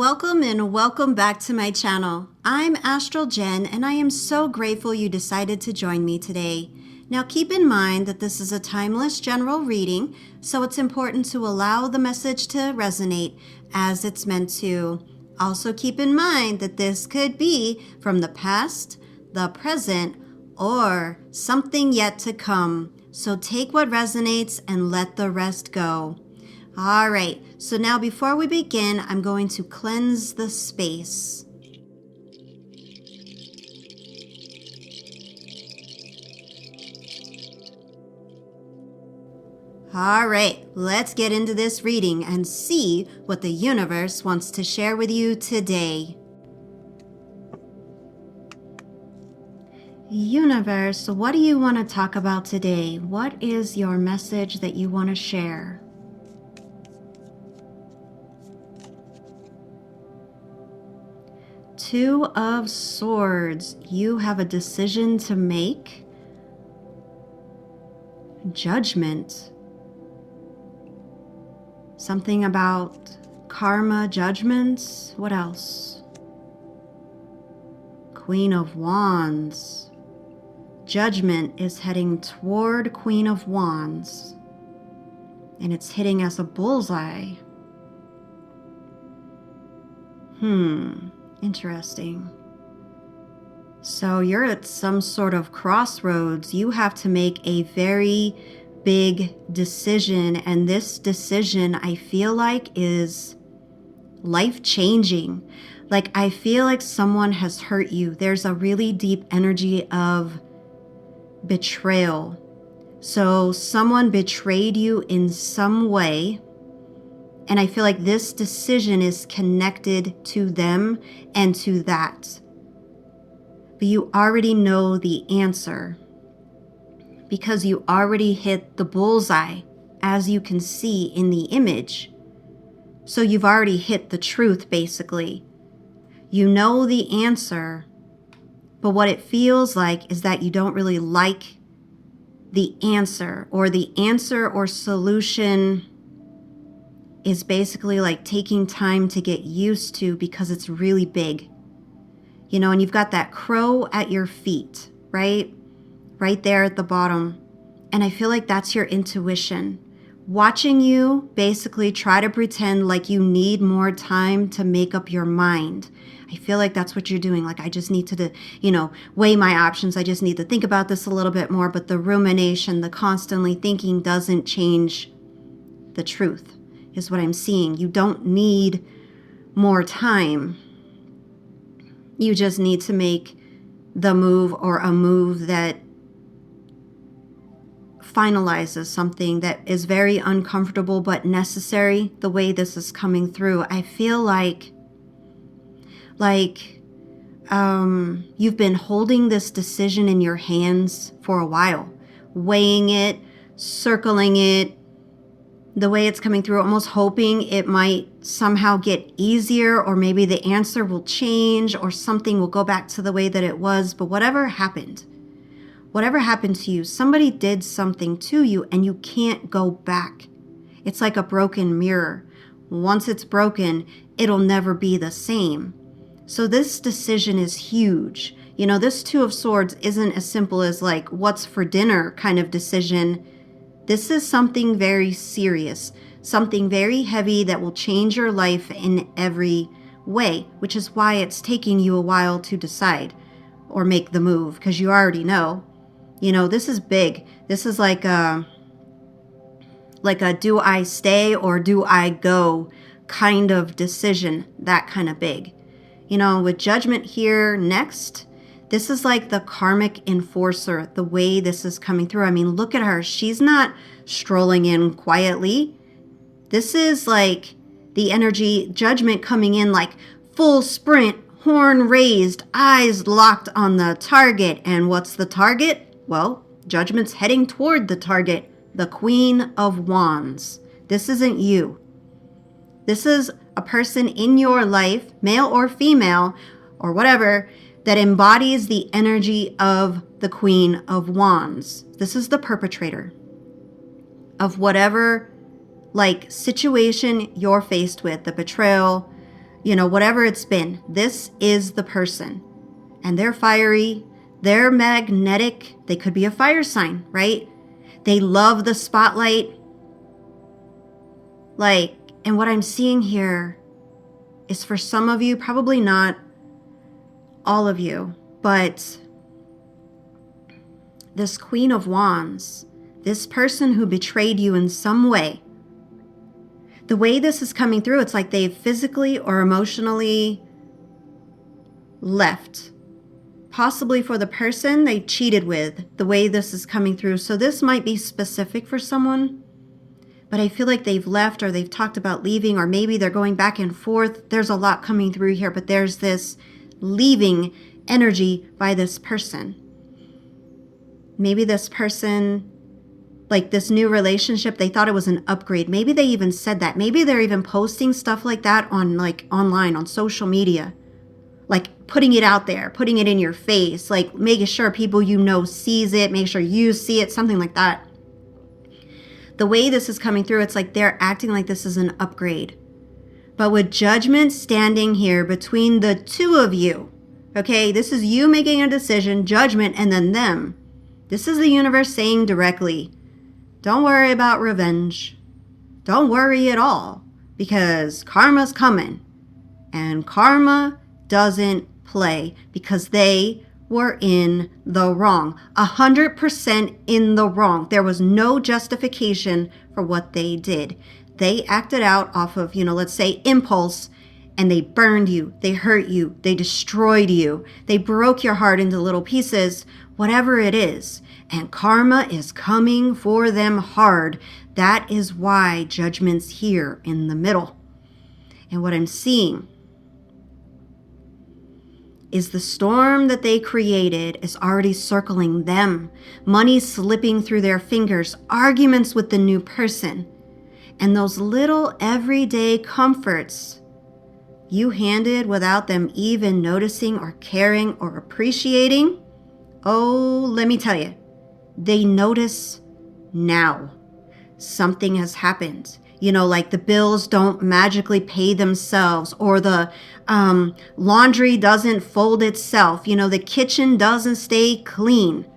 Welcome and welcome back to my channel. I'm Astral Jen and I am so grateful you decided to join me today. Now keep in mind that this is a timeless general reading, so it's important to allow the message to resonate as it's meant to. Also keep in mind that this could be from the past, the present, or something yet to come. So take what resonates and let the rest go. All right, so now before we begin, I'm going to cleanse the space. All right, let's get into this reading and see what the universe wants to share with you today. Universe, what do you want to talk about today? What is your message that you want to share? Two of Swords. You have a decision to make. Judgment. Something about karma, judgments. What else? Queen of Wands. Judgment is heading toward Queen of Wands. And it's hitting as a bullseye. Interesting. So you're at some sort of crossroads. You have to make a very big decision, and this decision I feel like is life-changing. Like I feel like someone has hurt you. There's a really deep energy of betrayal. So someone betrayed you in some way. And I feel like this decision is connected to them and to that. But you already know the answer because you already hit the bullseye, as you can see in the image. So you've already hit the truth, basically. You know the answer, but what it feels like is that you don't really like the answer or solution is basically like taking time to get used to because it's really big. You know, and you've got that crow at your feet, right? Right there at the bottom. And I feel like that's your intuition. Watching you basically try to pretend like you need more time to make up your mind. I feel like that's what you're doing. Like, I just need to, weigh my options. I just need to think about this a little bit more. But the rumination, the constantly thinking doesn't change the truth. Is what I'm seeing. You don't need more time. You just need to make the move or a move that finalizes something that is very uncomfortable but necessary. The way this is coming through, I feel like you've been holding this decision in your hands for a while, weighing it, circling it, the way it's coming through, almost hoping it might somehow get easier, or maybe the answer will change or something will go back to the way that it was. But whatever happened to you, somebody did something to you and you can't go back. It's like a broken mirror. Once it's broken, it'll never be the same. So this decision is huge. You know, this Two of Swords isn't as simple as like what's for dinner kind of decision. This is something very serious, something very heavy that will change your life in every way, which is why it's taking you a while to decide or make the move, because you already know. You know, this is big. This is like a do I stay or do I go kind of decision, that kind of big. You know, with Judgment here next, this is like the karmic enforcer, the way this is coming through. I mean, look at her. She's not strolling in quietly. This is like the energy, Judgment coming in like full sprint, horn raised, eyes locked on the target. And what's the target? Well, Judgment's heading toward the target, the Queen of Wands. This isn't you. This is a person in your life, male or female or whatever, that embodies the energy of the Queen of Wands. This is the perpetrator of whatever like situation you're faced with, the betrayal, whatever it's been, this is the person. And they're fiery, they're magnetic, they could be a fire sign, right? They love the spotlight. And what I'm seeing here is for some of you, probably not all of you, but this Queen of Wands, this person who betrayed you in some way, the way this is coming through, it's like they've physically or emotionally left. Possibly for the person they cheated with, the way this is coming through. So this might be specific for someone, but I feel like they've left or they've talked about leaving, or maybe they're going back and forth. There's a lot coming through here, but there's this leaving energy by this person. Maybe this person, this new relationship, they thought it was an upgrade. Maybe they even said that. Maybe they're even posting stuff like that on online, on social media. Putting it out there, putting it in your face, making sure people sees it, make sure you see it, something like that. The way this is coming through, it's like they're acting like this is an upgrade. But with judgment standing here between the two of you, okay, this is you making a decision, judgment, and then them. This is the universe saying directly, don't worry about revenge. Don't worry at all, because karma's coming. And karma doesn't play, because they were in the wrong, 100% in the wrong. There was no justification for what they did. They acted out off of, let's say impulse, and they burned you, they hurt you, they destroyed you, they broke your heart into little pieces, whatever it is. And karma is coming for them hard. That is why judgment's here in the middle. And what I'm seeing is the storm that they created is already circling them. Money slipping through their fingers, arguments with the new person, and those little everyday comforts you handed without them even noticing or caring or appreciating. Oh, let me tell you, they notice now. Something has happened. The bills don't magically pay themselves, or the laundry doesn't fold itself. The kitchen doesn't stay clean.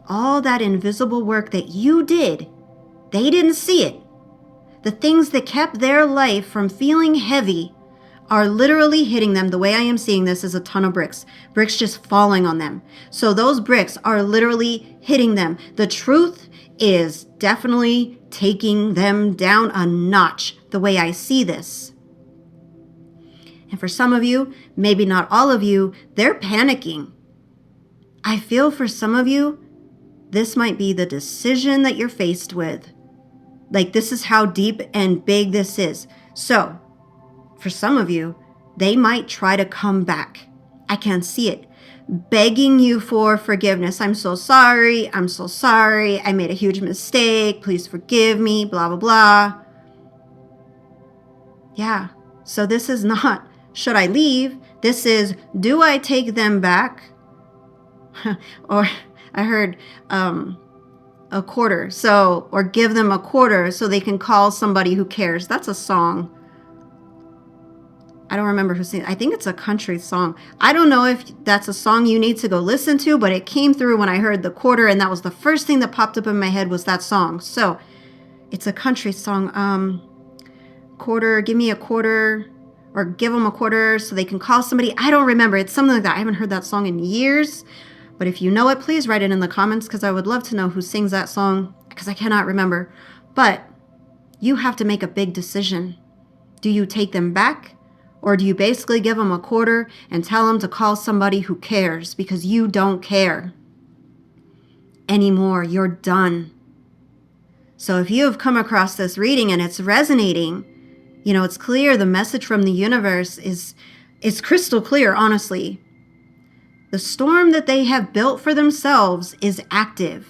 All that invisible work that you did, they didn't see it. The things that kept their life from feeling heavy are literally hitting them. The way I am seeing this is a ton of bricks just falling on them. So those bricks are literally hitting them. The truth is definitely taking them down a notch, the way I see this. And for some of you, maybe not all of you, they're panicking. I feel for some of you, this might be the decision that you're faced with. This is how deep and big this is. So, for some of you, they might try to come back. I can't see it. Begging you for forgiveness. I'm so sorry. I made a huge mistake. Please forgive me, blah, blah, blah. Yeah. So this is not, should I leave? This is, do I take them back? Or I heard a quarter. Or give them a quarter so they can call somebody who cares. That's a song. I don't remember who sings. I think it's a country song. I don't know if that's a song you need to go listen to, but it came through when I heard the quarter, and that was the first thing that popped up in my head was that song. So it's a country song. Quarter, give me a quarter, or give them a quarter so they can call somebody. I don't remember. It's something like that. I haven't heard that song in years, but if you know it, please write it in the comments, because I would love to know who sings that song, because I cannot remember. But you have to make a big decision. Do you take them back? Or do you basically give them a quarter and tell them to call somebody who cares, because you don't care anymore? You're done. So if you have come across this reading and it's resonating, it's clear the message from the universe is crystal clear, honestly. The storm that they have built for themselves is active.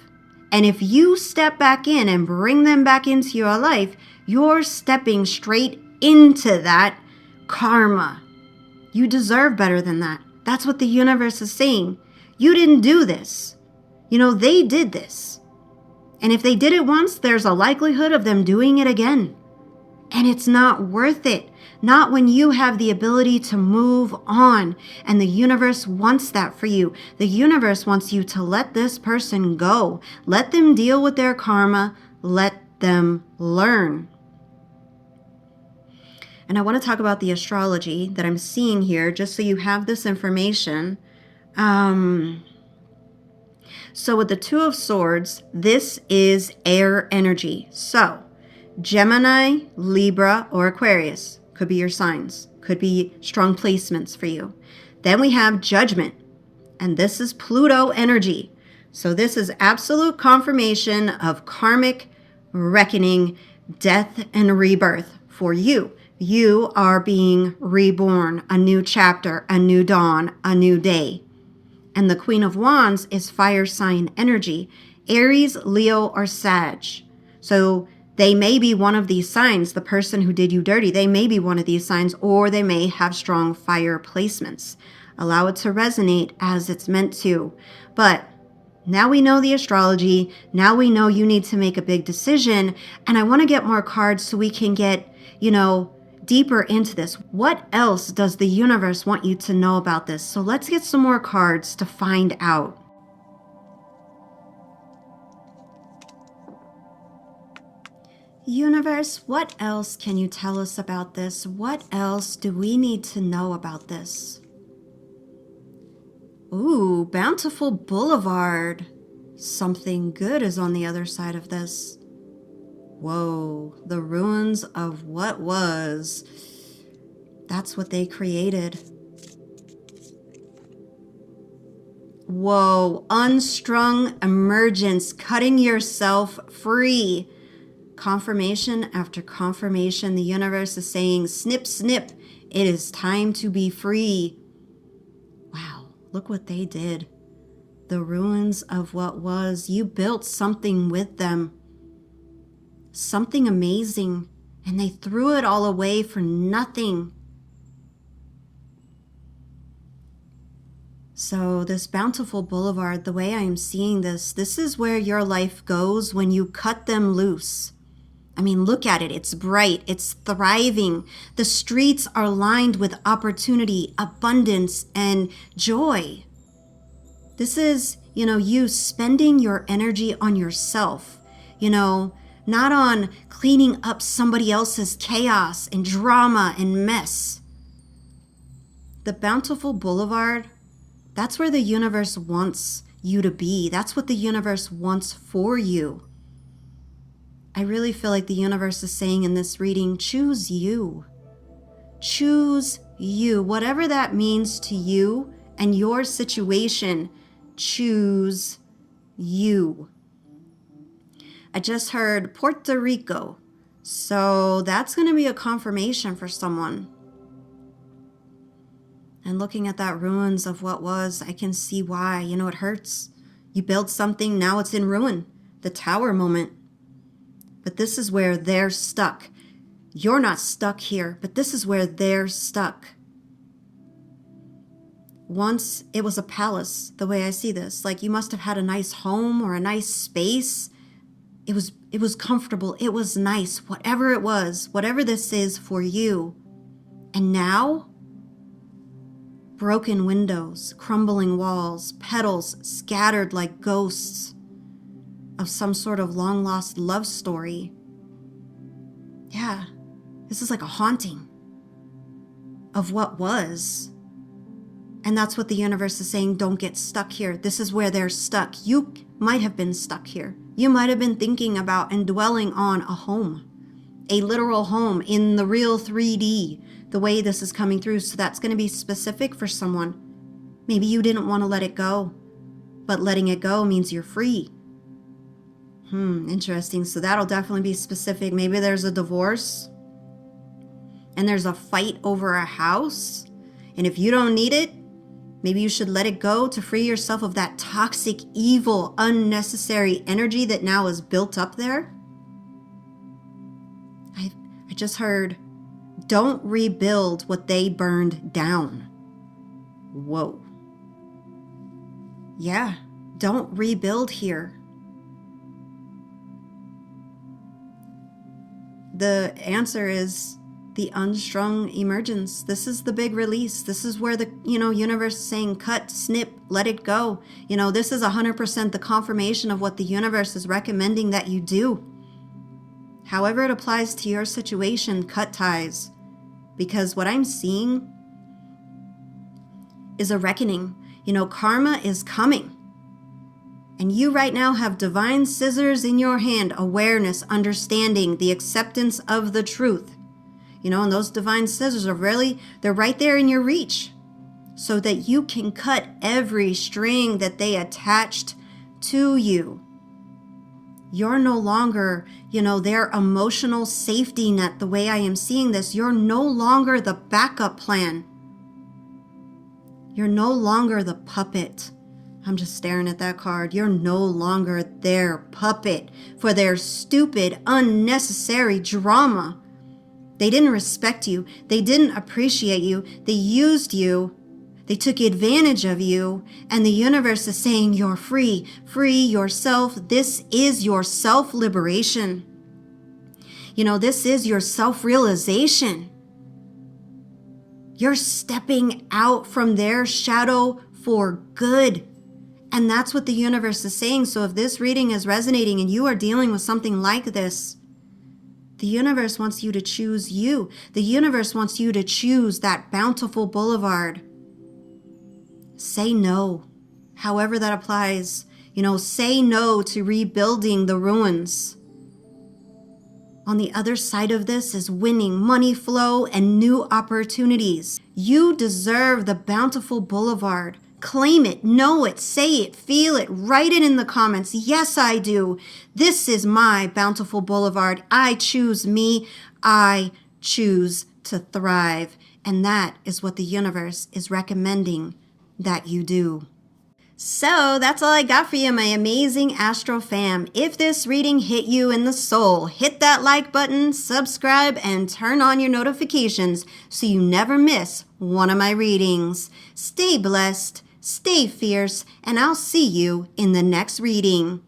And if you step back in and bring them back into your life, you're stepping straight into that karma. You deserve better than that. That's what the universe is saying. You didn't do this. They did this. And if they did it once, there's a likelihood of them doing it again. And it's not worth it. Not when you have the ability to move on. And the universe wants that for you. The universe wants you to let this person go. Let them deal with their karma. Let them learn. And I want to talk about the astrology that I'm seeing here, just so you have this information. So with the Two of Swords, this is air energy. So Gemini, Libra, or Aquarius could be your signs, could be strong placements for you. Then we have Judgment, and this is Pluto energy. So this is absolute confirmation of karmic reckoning, death, and rebirth for you. You are being reborn, a new chapter, a new dawn, a new day. And the Queen of Wands is fire sign energy, Aries, Leo, or Sag. So they may be one of these signs, the person who did you dirty, they may be one of these signs, or they may have strong fire placements. Allow it to resonate as it's meant to. But now we know the astrology. Now we know you need to make a big decision. And I want to get more cards so we can get, deeper into this. What else does the universe want you to know about this? So let's get some more cards to find out. Universe, what else can you tell us about this? What else do we need to know about this? Ooh, Bountiful Boulevard. Something good is on the other side of this. Whoa, the ruins of what was. That's what they created. Whoa, unstrung emergence, cutting yourself free. Confirmation after confirmation, the universe is saying, snip, snip, it is time to be free. Wow, look what they did. The ruins of what was. You built something with them. Something amazing, and they threw it all away for nothing. So this Bountiful Boulevard, the way I am seeing this is where your life goes when you cut them loose. I mean, look at it. It's bright. It's thriving. The streets are lined with opportunity, abundance, and joy. This is, you spending your energy on yourself, not on cleaning up somebody else's chaos and drama and mess. The Bountiful Boulevard, that's where the universe wants you to be. That's what the universe wants for you. I really feel like the universe is saying in this reading, choose you. Choose you. Whatever that means to you and your situation, choose you. I just heard Puerto Rico. So that's going to be a confirmation for someone. And looking at that ruins of what was, I can see why. It hurts. You build something, now it's in ruin. The tower moment. But this is where they're stuck. You're not stuck here, but this is where they're stuck. Once it was a palace, the way I see this. Like you must have had a nice home or a nice space. It was comfortable. It was nice. Whatever it was, whatever this is for you. And now, broken windows, crumbling walls, petals scattered like ghosts of some sort of long-lost love story. Yeah, this is like a haunting of what was. And that's what the universe is saying, don't get stuck here. This is where they're stuck. You might have been stuck here. You might have been thinking about and dwelling on a home, a literal home in the real 3D, the way this is coming through. So that's going to be specific for someone. Maybe you didn't want to let it go, but letting it go means you're free. Interesting. So that'll definitely be specific. Maybe there's a divorce and there's a fight over a house. And if you don't need it, maybe you should let it go to free yourself of that toxic, evil, unnecessary energy that now is built up there. I just heard, don't rebuild what they burned down. Whoa. Yeah, don't rebuild here. the answer is the unstrung emergence. This is the big release. This is where the, universe is saying cut, snip, let it go. This is 100% the confirmation of what the universe is recommending that you do. However it applies to your situation, cut ties. Because what I'm seeing is a reckoning. Karma is coming. And you right now have divine scissors in your hand, awareness, understanding, the acceptance of the truth. And those divine scissors they're right there in your reach so that you can cut every string that they attached to you. You're no longer, their emotional safety net. The way I am seeing this, you're no longer the backup plan. You're no longer the puppet. I'm just staring at that card. You're no longer their puppet for their stupid, unnecessary drama. They didn't respect you. They didn't appreciate you. They used you. They took advantage of you. And the universe is saying you're free. Free yourself. This is your self-liberation. This is your self-realization. You're stepping out from their shadow for good. And that's what the universe is saying. So if this reading is resonating and you are dealing with something like this, the universe wants you to choose you. The universe wants you to choose that bountiful boulevard. Say no, however that applies. Say no to rebuilding the ruins. On the other side of this is winning, money flow, and new opportunities. You deserve the bountiful boulevard. Claim it, know it, say it, feel it, write it in the comments. Yes, I do. This is my bountiful boulevard. I choose me. I choose to thrive. And that is what the universe is recommending that you do. So that's all I got for you, my amazing Astral Fam. If this reading hit you in the soul, hit that like button, subscribe, and turn on your notifications so you never miss one of my readings. Stay blessed, stay fierce, and I'll see you in the next reading.